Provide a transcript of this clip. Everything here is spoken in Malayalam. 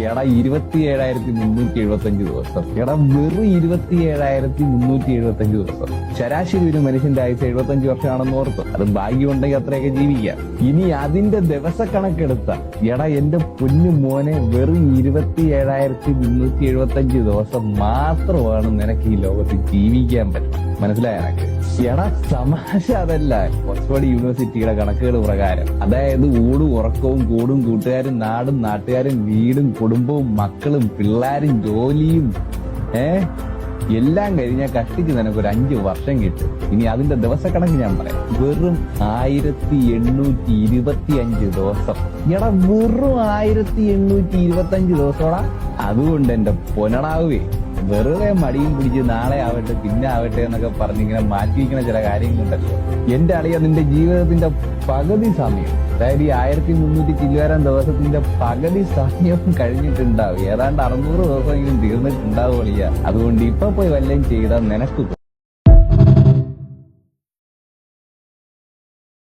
എടാ 27,375 ദിവസം. എടാ വെറും 27,375 ദിവസം. ശരാശരി ഒരു മനുഷ്യന്റെ ആയുസ് 75 വർഷമാണെന്ന് ഓർത്തു. അത് ഭാഗ്യമുണ്ടെങ്കിൽ അത്രയൊക്കെ ജീവിക്കാം. ഇനി അതിന്റെ ദിവസക്കണക്കെടുത്ത എടാ എന്റെ പൊന്നു മോനെ, വെറും 27,375 ദിവസം മാത്രമാണ് നിനക്ക് ഈ ലോകത്ത് ജീവിക്കാൻ പറ്റും. മനസ്സിലായ എനക്ക്? എടാ തമാശ അതല്ല. ഓക്സ്ഫോർഡ് യൂണിവേഴ്സിറ്റിയുടെ കണക്കുകൾ പ്രകാരം, അതായത് ഊടും ഉറക്കവും കൂടും കൂട്ടുകാരും നാടും നാട്ടുകാരും വീടും കുടുംബവും മക്കളും പിള്ളേരും ജോലിയും എല്ലാം കഴിഞ്ഞാൽ കഷ്ടിച്ച് നിനക്കൊരു 5 വർഷം കിട്ടും. ഇനി അതിന്റെ ദിവസക്കണക്ക് ഞാൻ പറയാം. വെറും 1825 ദിവസം. എടാ വെറും 1825 ദിവസമാടാ. അതുകൊണ്ട് എന്റെ പൊന്നടാവേ, വെറുതെ മടിയും പിടിച്ച് നാളെ ആവട്ടെ പിന്നെ ആവട്ടെ എന്നൊക്കെ പറഞ്ഞിങ്ങനെ മാറ്റിവെക്കുന്ന ചില കാര്യങ്ങളുണ്ടല്ലോ. എന്റെ അളിയ, നിന്റെ ജീവിതത്തിന്റെ പകുതി സമയം, അതായത് ഈ 1300 ചില്ലുവാരം ദിവസത്തിന്റെ പകുതി സമയവും കഴിഞ്ഞിട്ടുണ്ടാവും. ഏതാണ്ട് 600 ദിവസമെങ്കിലും തീർന്നിട്ടുണ്ടാവും അളിയ. അതുകൊണ്ട് ഇപ്പൊ പോയി വല്ലതും ചെയ്താൽ നിനക്ക്